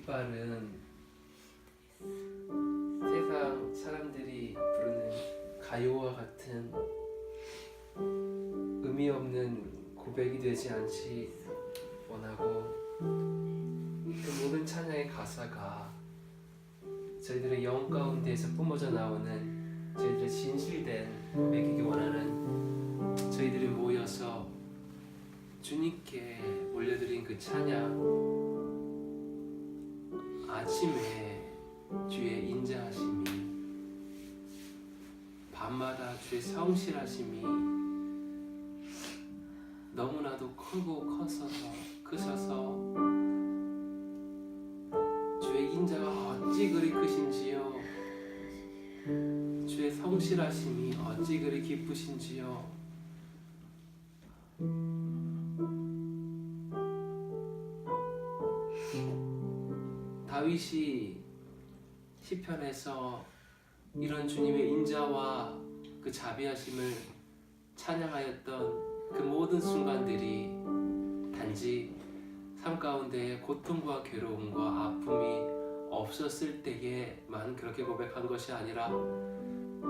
깃발은 세상 사람들이 부르는 가요와 같은 의미 없는 고백이 되지 않지 원하고, 그 모든 찬양의 가사가 저희들의 영 가운데에서 뿜어져 나오는 저희들의 진실된 고백이기 원하는, 저희들이 모여서 주님께 올려드린 그 찬양, 아침에 주의 인자하심이, 밤마다 주의 성실하심이 너무나도 크셔서 주의 인자가 어찌 그리 크신지요, 주의 성실하심이 어찌 그리 기쁘신지요. 다윗이 시편에서 이런 주님의 인자와 그 자비하심을 찬양하였던 그 모든 순간들이 단지 삶 가운데 고통과 괴로움과 아픔이 없었을 때에만 그렇게 고백한 것이 아니라,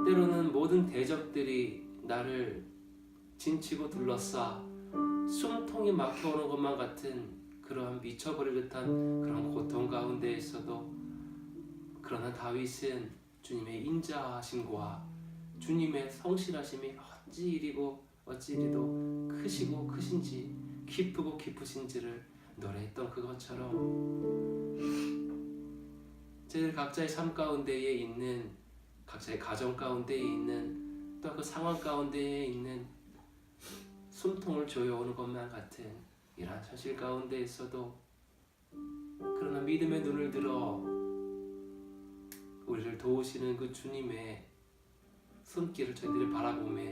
때로는 모든 대적들이 나를 진치고 둘러싸 숨통이 막혀오는 것만 같은 그러한 미쳐버릴 듯한 그런 고통 가운데에서도, 그러나 다윗은 주님의 인자하심과 주님의 성실하심이 어찌 이리도 크시고 크신지, 기쁘고 기쁘신지를 노래했던 그것처럼, 저희들 각자의 삶 가운데에 있는, 각자의 가정 가운데에 있는, 또 그 상황 가운데에 있는 숨통을 조여오는 것만 같은 이러한 현실 가운데에서도, 그러나 믿음의 눈을 들어 우리를 도우시는 그 주님의 손길을 저희들이 바라보며,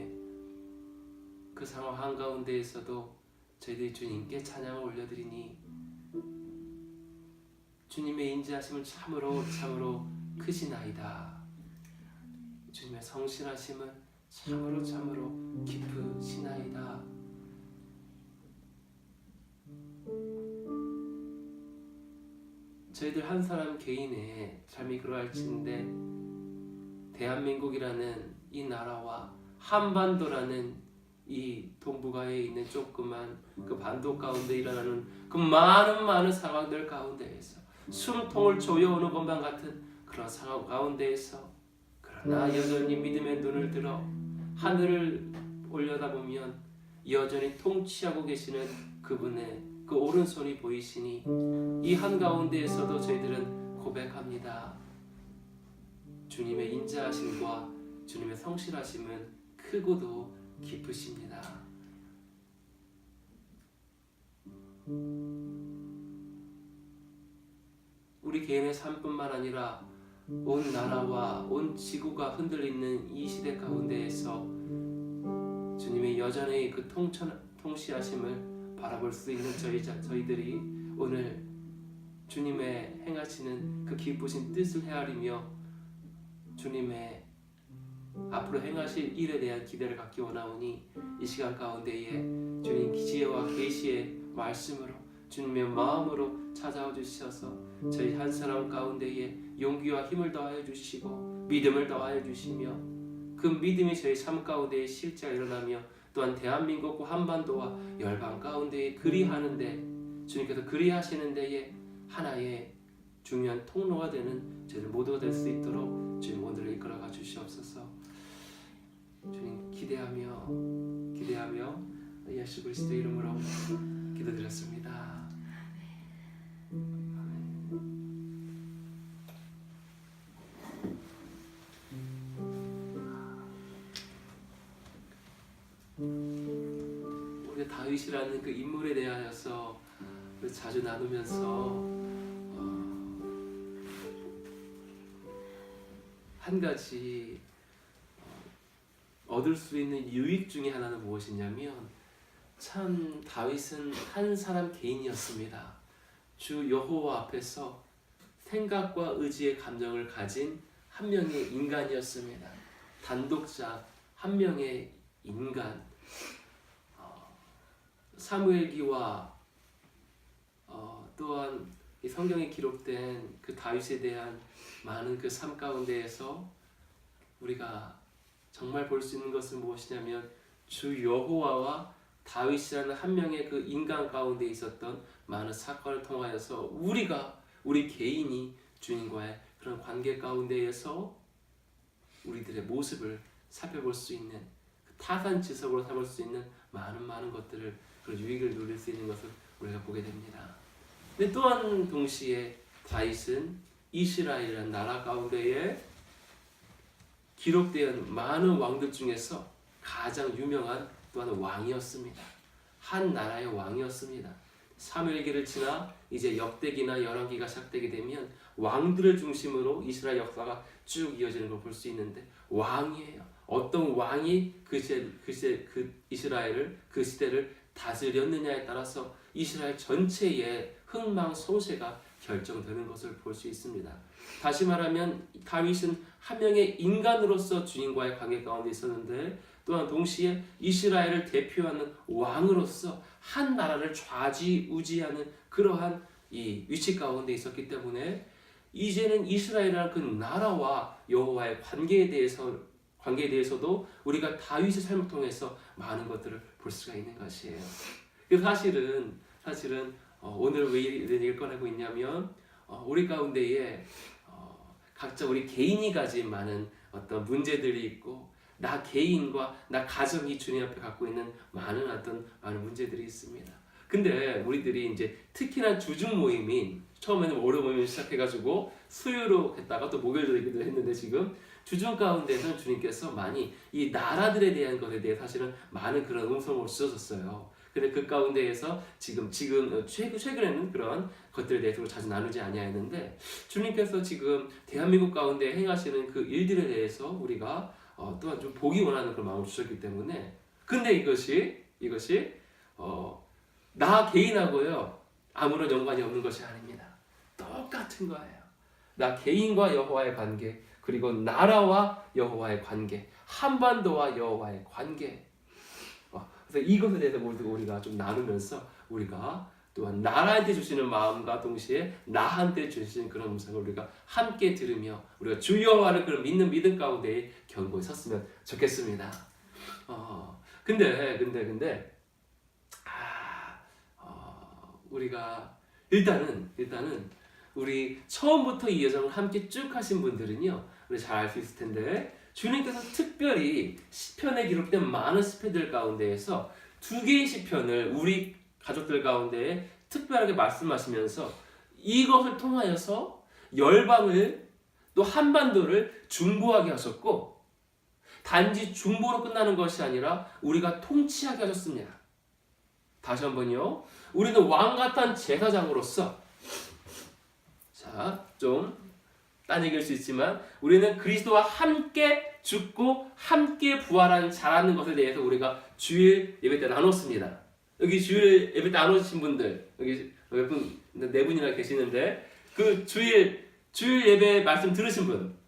그 상황 한가운데에서도 저희들이 주님께 찬양을 올려드리니, 주님의 인자하심은 참으로 크시나이다, 주님의 성실하심은 참으로 기쁘시나이다. 저희들 한 사람 개인의 삶이 그러할지인데, 대한민국이라는 이 나라와 한반도라는 이 동북아에 있는 조그만 그 반도 가운데 일어나는 그 많은 상황들 가운데에서 숨통을 조여오는 것만 같은 그런 상황 가운데에서, 그러나 여전히 믿음의 눈을 들어 하늘을 올려다보면 여전히 통치하고 계시는 그분의 그 오른손이 보이시니, 이 한가운데에서도 저희들은 고백합니다. 주님의 인자하심과 주님의 성실하심은 크고도 기쁘십니다. 우리 개인의 삶뿐만 아니라 온 나라와 온 지구가 흔들리는 이 시대 가운데에서 주님의 여전히 그 통치하심을 바라볼 수 있는 저희들이 오늘 주님의 행하시는 그 기쁘신 뜻을 헤아리며 주님의 앞으로 행하실 일에 대한 기대를 갖기 원하오니, 이 시간 가운데에 주님 지혜와 계시의 말씀으로 주님의 마음으로 찾아와 주셔서 저희 한 사람 가운데에 용기와 힘을 더하여 주시고 믿음을 더하여 주시며, 그 믿음이 저희 삶 가운데에 실제가 일어나며, 또한 대한민국과 한반도와 열방 가운데에 그리하는데, 주님께서 그리하시는 데에 하나의 중요한 통로가 되는 저희들 모두가 될 수 있도록 주님 오늘을 이끌어가 주시옵소서. 주님 기대하며 예수 그리스도의 이름으로 기도드렸습니다. 우리 다윗이라는 그 인물에 대하여서 자주 나누면서 한 가지 얻을 수 있는 유익 중에 하나는 무엇이냐면, 참 다윗은 한 사람 개인이었습니다. 주 여호와 앞에서 생각과 의지의 감정을 가진 한 명의 인간이었습니다. 단독자 한 명의 인간. 사무엘기와 또한 이 성경에 기록된 그 다윗에 대한 많은 그 삶 가운데에서 우리가 정말 볼 수 있는 것은 무엇이냐면 주 여호와와 다윗이라는 한 명의 그 인간 가운데 있었던 많은 사건을 통하여서 우리 개인이 주님과의 그런 관계 가운데에서 우리들의 모습을 살펴볼 수 있는 그 타산지석으로 삼을 수 있는 많은 것들을 그 유익을 누릴 수 있는 것을 우리가 보게 됩니다. 근데 또한 동시에 다윗은 이스라엘이라는 나라 가운데에 기록되어 있는 많은 왕들 중에서 가장 유명한 또한 왕이었습니다. 한 나라의 왕이었습니다. 사무엘기를 지나 이제 역대기나 열왕기가 시작되게 되면 왕들을 중심으로 이스라엘 역사가 쭉 이어지는 걸 볼 수 있는데 왕이에요. 어떤 왕이 그 이스라엘을 그 시대를 다스렸느냐에 따라서 이스라엘 전체의 흥망성쇠가 결정되는 것을 볼 수 있습니다. 다시 말하면 다윗은 한 명의 인간으로서 주님과의 관계 가운데 있었는데 또한 동시에 이스라엘을 대표하는 왕으로서 한 나라를 좌지우지하는 그러한 이 위치 가운데 있었기 때문에 이제는 이스라엘이라는 그 나라와 여호와의 관계에 대해서도 우리가 다윗의 삶을 통해서 많은 것들을 볼 수가 있는 것이에요. 사실은 오늘 왜 이런 얘기를 꺼내고 있냐면 우리 가운데에 각자 우리 개인이 가진 많은 어떤 문제들이 있고 나 개인과 나 가정이 주님 앞에 갖고 있는 많은 문제들이 있습니다. 근데 우리들이 이제 특히나 주중 모임인 처음에는 월요 모임을 시작해가지고 수요로 했다가 또 목요일도 되기도 했는데 지금 주중 가운데는 주님께서 많이 이 나라들에 대한 것에 대해 사실은 많은 그런 음성을 주셨었어요. 근데 그 가운데에서 최근에는 그런 것들에 대해서 자주 나누지 아니하였는데 주님께서 지금 대한민국 가운데 행하시는 그 일들에 대해서 우리가 또한 좀 보기 원하는 그런 마음을 주셨기 때문에 근데 이것이 나 개인하고요 아무런 연관이 없는 것이 아닙니다. 똑같은 거예요. 나 개인과 여호와의 관계 그리고 나라와 여호와의 관계 한반도와 여호와의 관계 그래서 이것에 대해서 우리가 좀 나누면서 우리가 또한 나라한테 주시는 마음과 동시에 나한테 주시는 그런 음성을 우리가 함께 들으며 우리가 주 여호와를 그런 믿음 가운데 견고히 섰으면 좋겠습니다. 근데 우리가 일단은 우리 처음부터 이 여정을 함께 쭉 하신 분들은요 우리 잘 알 수 있을 텐데 주님께서 특별히 시편에 기록된 많은 시편들 가운데에서 두 개의 시편을 우리 가족들 가운데 특별하게 말씀하시면서 이것을 통하여서 열방을 또 한반도를 중보하게 하셨고 단지 중보로 끝나는 것이 아니라 우리가 통치하게 하셨습니다. 다시 한번요. 우리는 왕같은 제사장으로서 좀 딴 얘기일 수 있지만 우리는 그리스도와 함께 죽고 함께 부활한 자라는 것에 대해서 우리가 주일 예배 때 나눴습니다. 여기 주일 예배 때 안 오신 분들 여기 몇 분, 네 분이나 계시는데 그 주일 예배 말씀 들으신 분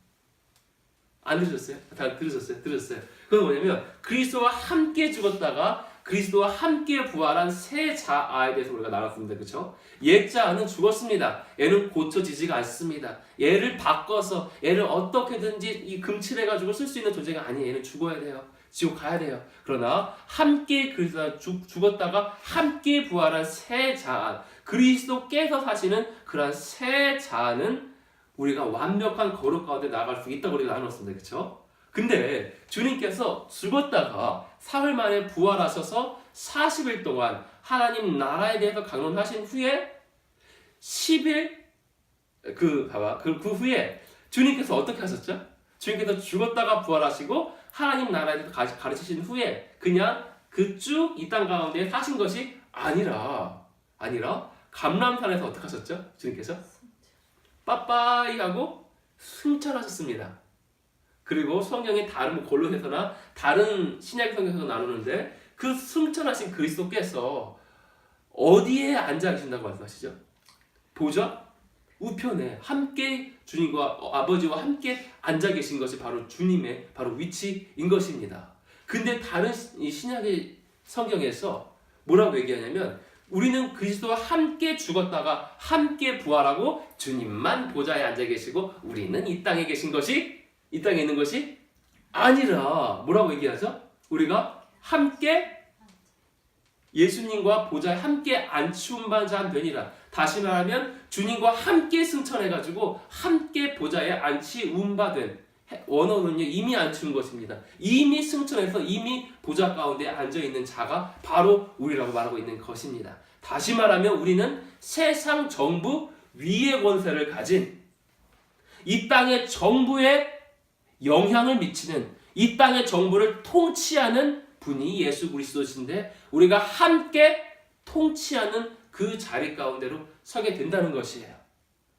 안 들으셨어요? 다 들으셨어요. 그건 뭐냐면 그리스도와 함께 죽었다가 그리스도와 함께 부활한 새 자아에 대해서 우리가 나눴습니다. 그렇죠? 옛 자아는 죽었습니다. 얘는 고쳐지지가 않습니다. 얘를 바꿔서 얘를 어떻게든지 이 금칠해가지고 쓸 수 있는 존재가 아니에요. 얘는 죽어야 돼요. 지옥 가야 돼요. 그러나 함께 그리스도와 죽었다가 함께 부활한 새 자아 그리스도께서 사시는 그러한 새 자아는 우리가 완벽한 거룩 가운데 나아갈 수 있다고 우리가 나눴습니다. 그렇죠? 근데 주님께서 죽었다가 사흘 만에 부활하셔서 40일 동안 하나님 나라에 대해서 강론하신 후에 10일 그 후에 주님께서 어떻게 하셨죠? 주님께서 죽었다가 부활하시고 하나님 나라에 대해서 가르치신 후에 그냥 그 쭉 이 땅 가운데 사신 것이 아니라 감람산에서 어떻게 하셨죠? 주님께서 빠빠이 하고 승천하셨습니다. 그리고 성경의 다른 골로새서나 다른 신약 성경에서 나누는데 그 승천하신 그리스도께서 어디에 앉아 계신다고 말씀하시죠? 보좌 우편에 함께 주님과 아버지와 함께 앉아 계신 것이 바로 주님의 바로 위치인 것입니다. 근데 다른 이 신약의 성경에서 뭐라고 얘기하냐면 우리는 그리스도와 함께 죽었다가 함께 부활하고 주님만 보좌에 앉아 계시고 우리는 이 땅에 이 땅에 있는 것이 아니라 뭐라고 얘기하죠? 우리가 함께 예수님과 보좌에 함께 안치운받은 자 되니라. 다시 말하면 주님과 함께 승천해가지고 함께 보좌에 안치운받은, 원어는요 이미 안치운 것입니다. 이미 승천해서 이미 보좌 가운데 앉아있는 자가 바로 우리라고 말하고 있는 것입니다. 다시 말하면 우리는 세상 정부 위의 권세를 가진, 이 땅의 정부에 영향을 미치는, 이 땅의 정부를 통치하는 분이 예수 그리스도신데 우리가 함께 통치하는 그 자리 가운데로 서게 된다는 것이에요.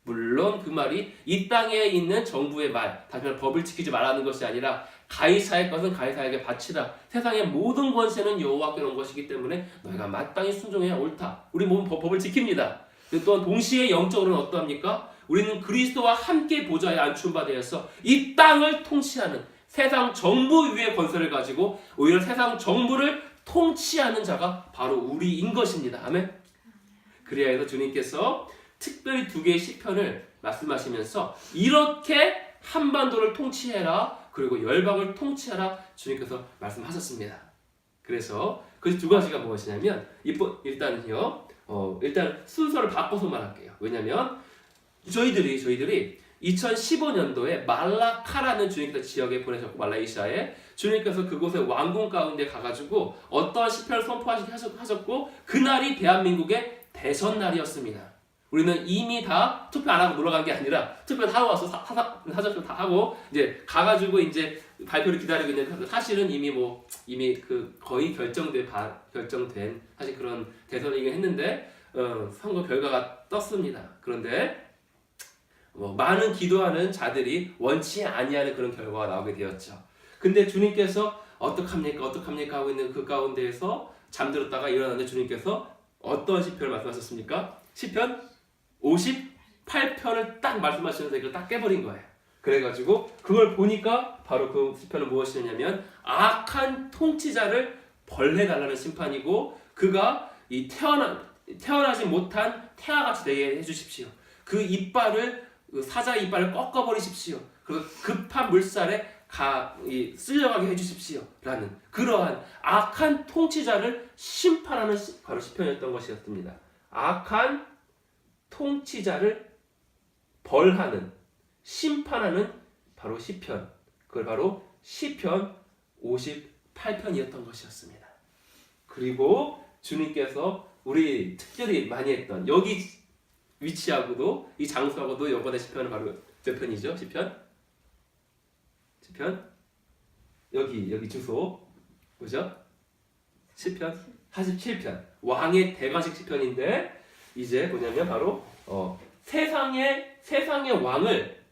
물론 그 말이 이 땅에 있는 정부의 말, 다시 말해 법을 지키지 말라는 것이 아니라 가이사의 것은 가이사에게 바치라. 세상의 모든 권세는 여호와께로 온 것이기 때문에 너희가 마땅히 순종해야 옳다. 우리 몸은 법을 지킵니다. 또한 동시에 영적으로는 어떠합니까? 우리는 그리스도와 함께 보좌에 안춘바 되어서 이 땅을 통치하는, 세상 정부 위의 권세를 가지고 오히려 세상 정부를 통치하는 자가 바로 우리인 것입니다. 아멘. 그래야 해서 주님께서 특별히 2개의 시편을 말씀하시면서 이렇게 한반도를 통치해라, 그리고 열방을 통치하라 주님께서 말씀하셨습니다. 그래서 그 2가지가 무엇이냐면 일단은요, 일단 순서를 바꿔서 말할게요. 왜냐하면 저희들이 2015년도에 말라카라는 주님께서 지역에 보내셨고, 말레이시아에 주님께서 그곳에 왕궁 가운데 가가지고 어떠한 시편을 선포하셨고, 그날이 대한민국의 대선 날이었습니다. 우리는 이미 다 투표 안 하고 놀러간 게 아니라 투표 다 와서 사전표 다 하고 이제 가가지고 이제 발표를 기다리고 있는데, 사실은 이미 그 거의 결정된 사실 그런 대선이긴 했는데 선거 결과가 떴습니다. 그런데 많은 기도하는 자들이 원치 아니하는 그런 결과가 나오게 되었죠. 근데 주님께서 어떡합니까 하고 있는 그 가운데에서 잠들었다가 일어났는데 주님께서 어떤 시편을 말씀하셨습니까? 시편 58편을 딱 말씀하시면서 이걸 딱 깨버린 거예요. 그래가지고 그걸 보니까 바로 그 시편은 무엇이냐면 악한 통치자를 벌해달라는 심판이고, 그가 이 태어나지 못한 태아같이 되게 해주십시오. 그 사자의 이빨을 꺾어버리십시오. 그리고 급한 물살에 쓸려가게 해주십시오. 라는 그러한 악한 통치자를 심판하는 바로 시편이었던 것이었습니다. 악한 통치자를 벌하는, 심판하는 바로 시편, 그걸 바로 시편 58편이었던 것이었습니다. 그리고 주님께서 우리 특별히 많이 했던, 여기 위치하고도 이 장소하고도 연관된 시편은 바로 몇 편이죠? 시편 여기 주소 뭐죠? 시편 47편, 왕의 대관식 시편인데, 이제 뭐냐면 바로 세상의 왕을,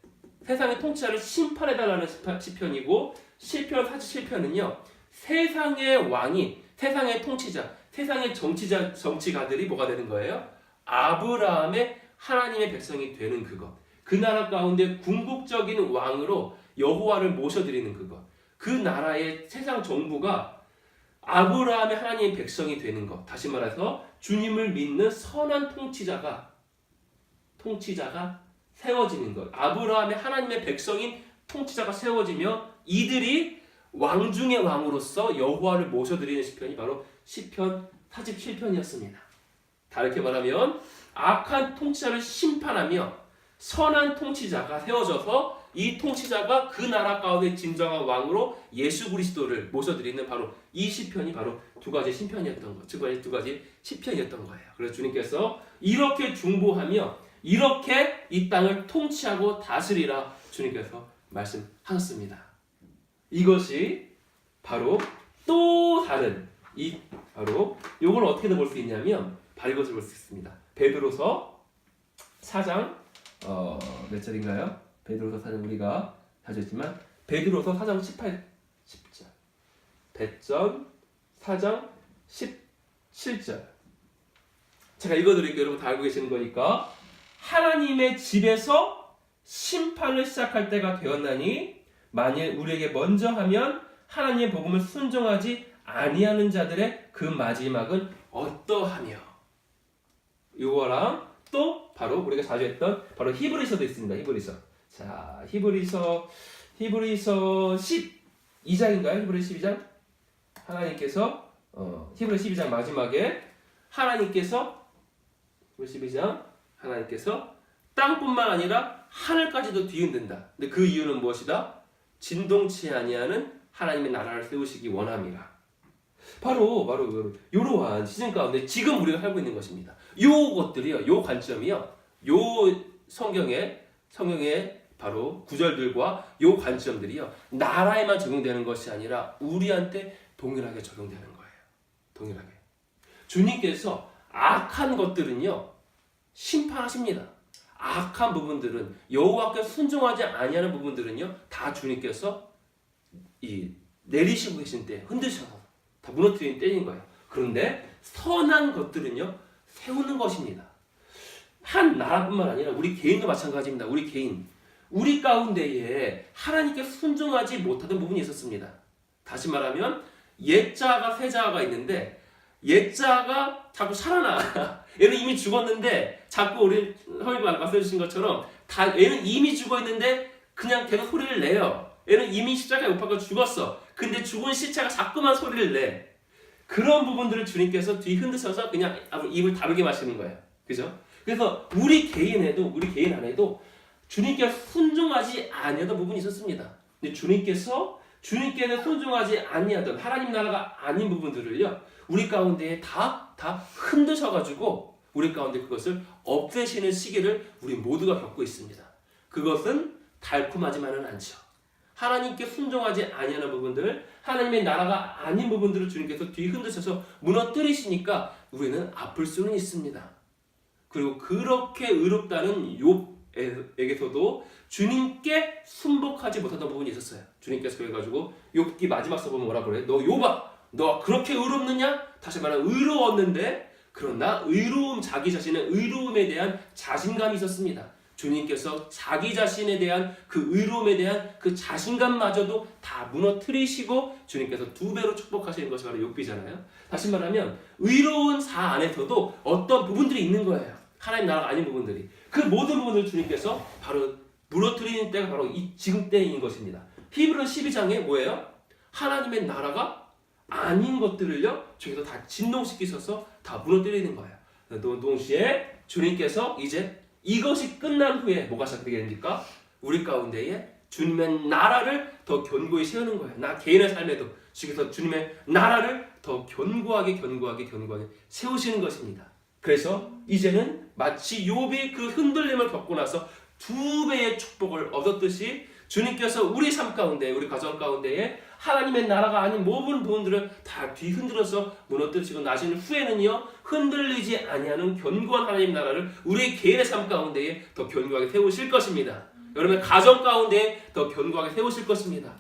세상의 통치자를 심판해달라는 시편이고, 시편 47편은요 세상의 왕이, 세상의 통치자, 세상의 정치가들이 뭐가 되는 거예요? 아브라함의 하나님의 백성이 되는 그것, 그 나라 가운데 궁극적인 왕으로 여호와를 모셔드리는 그것, 그 나라의 세상 정부가 아브라함의 하나님의 백성이 되는 것, 다시 말해서 주님을 믿는 선한 통치자가 세워지는 것, 아브라함의 하나님의 백성인 통치자가 세워지며 이들이 왕 중의 왕으로서 여호와를 모셔드리는 시편이 바로 시편 47편이었습니다. 다르게 말하면 악한 통치자를 심판하며 선한 통치자가 세워져서 이 통치자가 그 나라 가운데 진정한 왕으로 예수 그리스도를 모셔드리는 바로 이 시편이 바로 2가지 시편이었던 것, 2가지 시편이었던 거예요. 그래서 주님께서 이렇게 중보하며 이렇게 이 땅을 통치하고 다스리라 주님께서 말씀하셨습니다. 이것이 바로 또 다른, 바로 이걸 어떻게 볼 수 있냐면 바로 이것을 볼 수 있습니다. 베드로서 4장 몇 절인가요? 베드로서 4장 우리가 자주 했지만 베드로서 4장 10절, 베전 4장 17절. 제가 읽어드릴게요. 여러분 다 알고 계시는 거니까. 하나님의 집에서 심판을 시작할 때가 되었나니 만일 우리에게 먼저 하면 하나님의 복음을 순종하지 아니하는 자들의 그 마지막은 어떠하며. 요거랑 또 바로 우리가 자주 했던 바로 히브리서도 있습니다. 히브리서. 자, 히브리서 12장인가요? 히브리서 12장? 하나님께서 히브리서 12장 마지막에 하나님께서 히브리서 12장 하나님께서 땅뿐만 아니라 하늘까지도 뒤흔든다. 근데 그 이유는 무엇이다? 진동치 아니하는 하나님의 나라를 세우시기 원함이라. 바로 이러한 시즌 가운데 지금 우리가 살고 있는 것입니다. 요것들이요, 요 관점이요, 요 성경의 바로 구절들과 요 관점들이요, 나라에만 적용되는 것이 아니라 우리한테 동일하게 적용되는 거예요. 동일하게. 주님께서 악한 것들은요 심판하십니다. 악한 부분들은 여호와께 순종하지 아니하는 부분들은요 다 주님께서 내리시고 계신 때 흔드셔서 다 무너뜨리는 때인 거예요. 그런데 선한 것들은요 세우는 것입니다. 한 나라뿐만 아니라 우리 개인도 마찬가지입니다. 우리 가운데에 하나님께 순종하지 못하던 부분이 있었습니다. 다시 말하면 옛자가 새자가 있는데 옛자가 자꾸 살아나. 얘는 이미 죽었는데 자꾸 우리 허이가 말씀해주신 것처럼 얘는 이미 죽어있는데 그냥 계속 소리를 내요. 얘는 이미 십자가에 못 박혀 죽었어. 근데 죽은 시체가 자꾸만 소리를 내. 그런 부분들을 주님께서 뒤흔드셔서 그냥 입을 다르게 마시는 거예요. 그죠? 그래서 우리 개인 안에도 주님께 순종하지 아니하던 부분이 있었습니다. 근데 주님께서 순종하지 아니하던 하나님 나라가 아닌 부분들을요 우리 가운데에 다 흔드셔가지고 우리 가운데 그것을 없애시는 시기를 우리 모두가 겪고 있습니다. 그것은 달콤하지만은 않죠. 하나님께 순종하지 아니하는 부분들, 하나님의 나라가 아닌 부분들을 주님께서 뒤흔드셔서 무너뜨리시니까 우리는 아플 수는 있습니다. 그리고 그렇게 의롭다는 욥에게서도 주님께 순복하지 못하던 부분이 있었어요. 주님께서 그래가지고 욥기 마지막 서 보면 뭐라 그래요? 너 욥아, 너 그렇게 의롭느냐? 다시 말하면 의로웠는데 그러나 자기 자신의 의로움에 대한 자신감이 있었습니다. 주님께서 자기 자신에 대한 그 의로움에 대한 그 자신감마저도 다 무너뜨리시고 주님께서 2배로 축복하시는 것이 바로 욥기잖아요. 다시 말하면 의로운 사 안에서도 어떤 부분들이 있는 거예요. 하나님 나라가 아닌 부분들이. 그 모든 부분을 주님께서 바로 무너뜨리는 때가 바로 지금 때인 것입니다. 히브리서 12장에 뭐예요? 하나님의 나라가 아닌 것들을요 저기서 다 진동시키셔서 다 무너뜨리는 거예요. 동시에 주님께서 이제 이것이 끝난 후에 뭐가 시작되게 됩니까? 우리 가운데에 주님의 나라를 더 견고히 세우는 거예요. 나 개인의 삶에도 주께서 주님의 나라를 더 견고하게 세우시는 것입니다. 그래서 이제는 마치 욥이 그 흔들림을 겪고 나서 2배의 축복을 얻었듯이 주님께서 우리 삶 가운데, 우리 가정 가운데에 하나님의 나라가 아닌 모든 부분들을 다 뒤흔들어서 무너뜨리시고 나신 후에는요 흔들리지 아니하는 견고한 하나님 나라를 우리 개인의 삶 가운데에 더 견고하게 세우실 것입니다. 여러분의 가정 가운데에 더 견고하게 세우실 것입니다.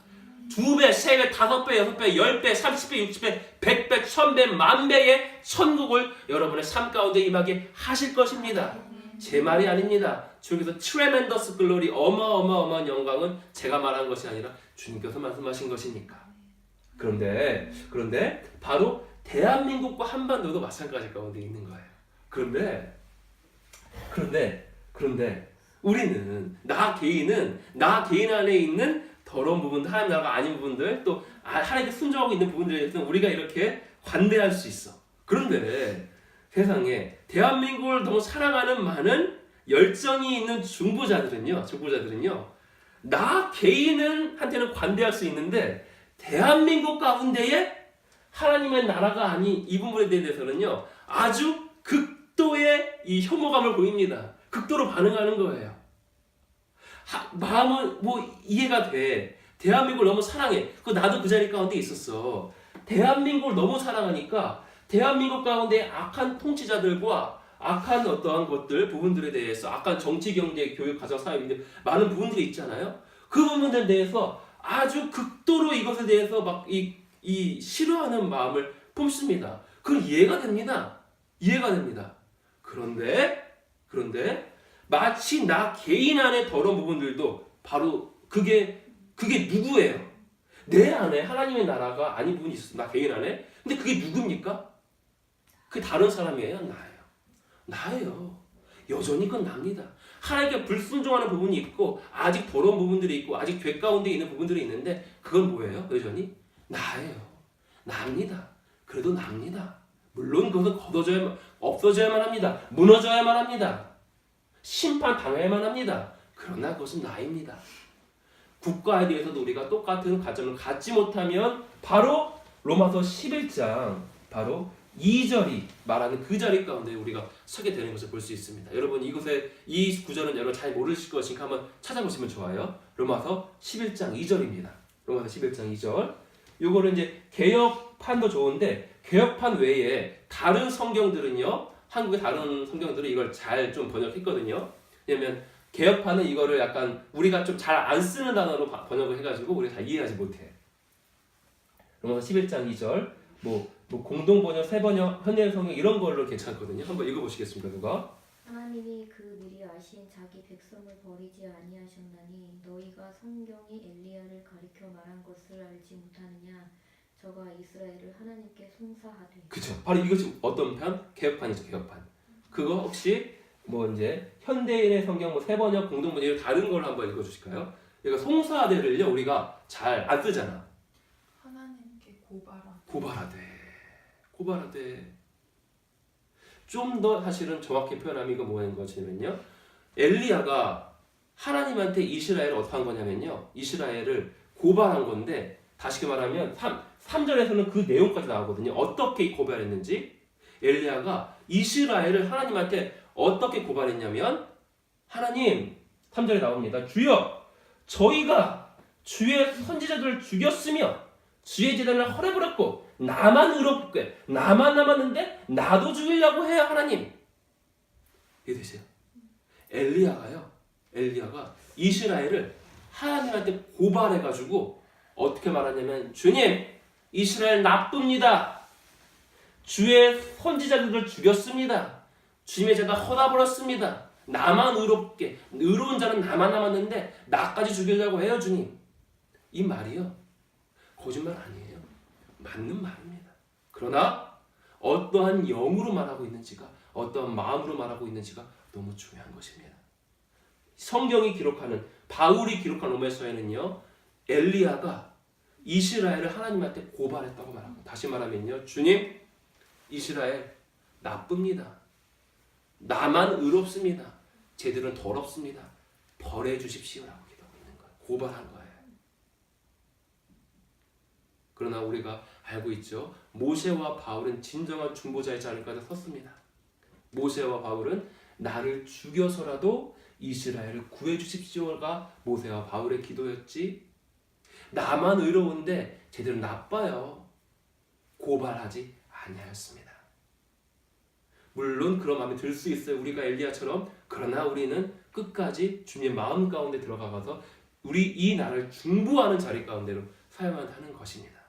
2배, 3배, 5배, 6배, 10배, 30배, 60배, 100배, 1000배, 10,000배의 천국을 여러분의 삶 가운데 임하게 하실 것입니다. 제 말이 아닙니다. 주님께서 tremendous glory, 어마어마한 영광은 제가 말한 것이 아니라 주님께서 말씀하신 것이니까. 그런데 바로 대한민국과 한반도도 마찬가지 가운데 있는 거예요. 그런데 우리는 나 개인 안에 있는 더러운 부분들, 하나님 나라가 아닌 부분들, 또 하나님께 순종하고 있는 부분들에 대해서는 우리가 이렇게 관대할 수 있어. 그런데 세상에 대한민국을 너무 사랑하는 많은 열정이 있는 중보자들은요 나 개인한테는 관대할 수 있는데 대한민국 가운데에 하나님의 나라가 아닌 이 부분에 대해서는요 아주 극도의 이 혐오감을 보입니다. 극도로 반응하는 거예요. 마음은 이해가 돼. 대한민국을 너무 사랑해. 나도 그 자리 가운데 있었어. 대한민국을 너무 사랑하니까 대한민국 가운데 악한 통치자들과 악한 어떠한 것들, 부분들에 대해서 악한 정치, 경제, 교육, 가정, 사회 많은 부분들이 있잖아요. 그 부분들에 대해서 아주 극도로 이것에 대해서 막 이 싫어하는 마음을 품습니다. 그건 이해가 됩니다. 그런데 마치 나 개인 안에 더러운 부분들도 바로 그게 누구예요? 내 안에 하나님의 나라가 아닌 부분이 있었어. 나 개인 안에. 근데 그게 누굽니까? 그게 다른 사람이에요? 나예요. 나예요. 여전히 그건 납니다. 하나님께 불순종하는 부분이 있고 아직 더러운 부분들이 있고 아직 죄 가운데 있는 부분들이 있는데 그건 뭐예요? 여전히 나예요. 납니다. 그래도 납니다. 물론 그것은 없어져야만 합니다. 무너져야만 합니다. 심판당해야만 합니다. 그러나 그것은 나입니다. 국가에 대해서도 우리가 똑같은 가정을 갖지 못하면 바로 로마서 11장 바로 2절이 말하는 그 자리 가운데 우리가 서게 되는 것을 볼 수 있습니다. 여러분 이 구절은 여러분 잘 모르실 것이니까 한번 찾아보시면 좋아요. 로마서 11장 2절입니다. 로마서 11장 2절. 요거는 이제 개혁판도 좋은데 개혁판 외에 다른 성경들은요. 한국의 다른 성경들은 이걸 잘 좀 번역했거든요. 왜냐면 개혁판은 이거를 약간 우리가 좀 잘 안 쓰는 단어로 번역을 해가지고 우리가 다 이해하지 못해. 로마서 11장 2절 뭐 공동번역, 새번역, 현대성경 이런 걸로 괜찮거든요. 한번 읽어보시겠습니까? 누가? 하나님이 그 미리 아신 자기 백성을 버리지 아니하셨나니 너희가 성경이 엘리야를 가리켜 말한 것을 알지 못하느냐. 저가 이스라엘을 하나님께 송사하되. 그죠. 바로 이것이 어떤 편? 개혁판이죠. 개혁판. 그거 혹시 뭐 이제 현대인의 성경 새번역, 공동번역 다른 걸 한번 읽어주실까요? 그러니까 송사하되를요 우리가 잘 안 쓰잖아. 하나님께 고발하되 좀 더 사실은 정확히 표현하면 이거 뭐인 것이냐면요. 엘리야가 하나님한테 이스라엘을 어떻게 한 거냐면요. 이스라엘을 고발한 건데 다시 말하면 3절에서는 그 내용까지 나오거든요. 어떻게 고발했는지 엘리야가 이스라엘을 하나님한테 어떻게 고발했냐면 하나님 3절에 나옵니다. 주여 저희가 주의 선지자들을 죽였으며 주의 제단을 헐어버렸고 나만 의롭게 나만 남았는데 나도 죽이려고 해요 하나님. 이해되세요? 엘리야가 이스라엘을 하나님한테 고발해가지고 어떻게 말하냐면 주님 이스라엘 나쁩니다. 주의 선지자들을 죽였습니다. 주님의 제단 헐어버렸습니다. 나만 의롭게 의로운 자는 나만 남았는데 나까지 죽이려고 해요 주님. 이 말이요 거짓말 아니에요. 맞는 말입니다. 그러나 어떠한 영으로 말하고 있는지가 어떠한 마음으로 말하고 있는지가 너무 중요한 것입니다. 성경이 기록하는 바울이 기록한 로마서에는요 엘리야가 이스라엘을 하나님한테 고발했다고 말합니다. 다시 말하면요 주님 이스라엘 나쁩니다. 나만 의롭습니다. 쟤들은 더럽습니다. 벌해 주십시오라고 기도하고 있는 거예요. 고발한 거예요. 그러나 우리가 알고 있죠. 모세와 바울은 진정한 중보자의 자리까지 섰습니다. 모세와 바울은 나를 죽여서라도 이스라엘을 구해 주십시오가 모세와 바울의 기도였지. 나만 의로운데 쟤들은 나빠요. 고발하지 아니하였습니다. 물론 그런 마음이 들 수 있어요. 우리가 엘리야처럼. 그러나 우리는 끝까지 주님의 마음 가운데 들어가서 우리 이 나라를 중보하는 자리 가운데로 사용해야 하는 것입니다.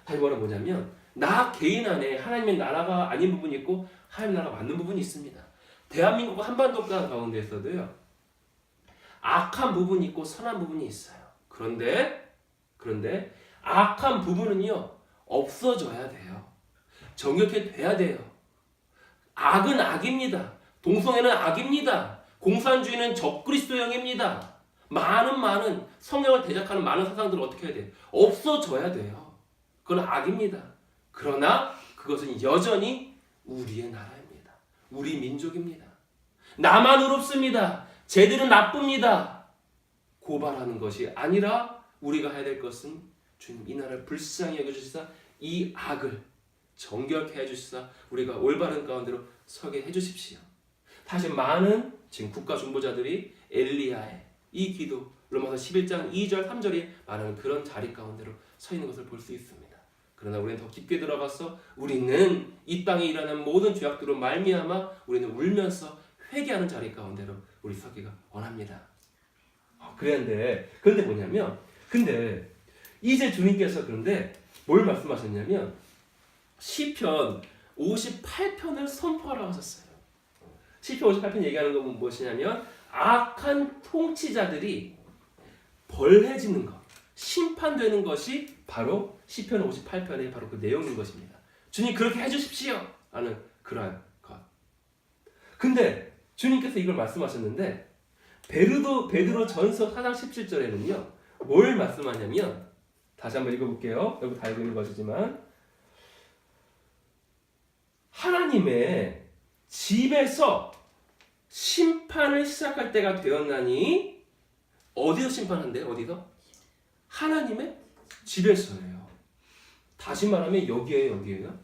다시 말하면 뭐냐면 나 개인 안에 하나님의 나라가 아닌 부분이 있고 하나님의 나라가 맞는 부분이 있습니다. 대한민국 한반도 가운데에서도요. 악한 부분이 있고 선한 부분이 있어요. 그런데 악한 부분은요. 없어져야 돼요. 정결케 돼야 돼요. 악은 악입니다. 동성애는 악입니다. 공산주의는 적그리스도형입니다. 많은 성령을 대적하는 많은 사상들을 어떻게 해야 돼요? 없어져야 돼요. 그건 악입니다. 그러나 그것은 여전히 우리의 나라입니다. 우리 민족입니다. 나만 의롭습니다. 쟤들은 나쁩니다. 고발하는 것이 아니라 우리가 해야 될 것은 주님 이 나라를 불쌍히 여겨주시사 이 악을 정결케 해주시사 우리가 올바른 가운데로 서게 해주십시오. 다시 많은 지금 국가 중보자들이 엘리야의 이 기도 로마서 11장 2절 3절이 말하는 그런 자리 가운데로 서 있는 것을 볼 수 있습니다. 그러나 우리는 더 깊게 들어가서 우리는 이 땅에 일어나는 모든 죄악들로 말미암아 우리는 울면서 회개하는 자리 가운데로 우리 서기가 원합니다. 그런데 뭐냐면 이제 주님께서 그런데 뭘 말씀하셨냐면 시편 58편을 선포하라고 하셨어요. 시편 58편 얘기하는 건 무엇이냐면 악한 통치자들이 벌해지는 것, 심판되는 것이 바로 시편 58편의 바로 그 내용인 것입니다. 주님 그렇게 해주십시오 하는 그러한 것. 근데 주님께서 이걸 말씀하셨는데 베드로 전서 4장 17절에는요. 뭘 말씀하냐면 다시 한번 읽어볼게요. 여기 다 읽고 있는 것이지만 하나님의 집에서 심판을 시작할 때가 되었나니 어디서 심판한대요? 어디서? 하나님의 집에서예요. 다시 말하면 여기에요?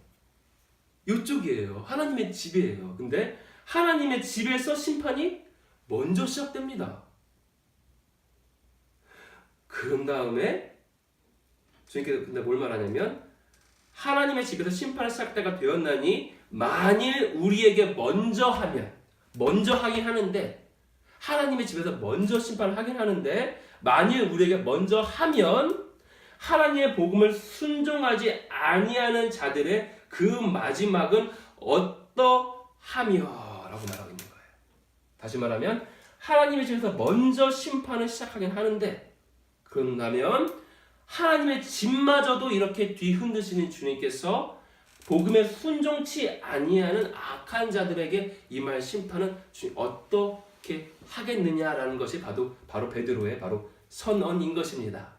이쪽이에요. 하나님의 집이에요. 근데 하나님의 집에서 심판이 먼저 시작됩니다. 그런 다음에 주님께서 근데 뭘 말하냐면 하나님의 집에서 심판을 시작할 때가 되었나니 만일 우리에게 먼저 하긴 하는데 하나님의 집에서 먼저 심판을 하긴 하는데 만일 우리에게 먼저 하면 하나님의 복음을 순종하지 아니하는 자들의 그 마지막은 어떠하며 라고 말하고 있는 거예요. 다시 말하면 하나님의 집에서 먼저 심판을 시작하긴 하는데 그런다면 하나님의 집마저도 이렇게 뒤흔드시는 주님께서 복음에 순종치 아니하는 악한 자들에게 임할 심판은 주님 어떻게 하겠느냐라는 것이 바로 베드로의 바로 선언인 것입니다.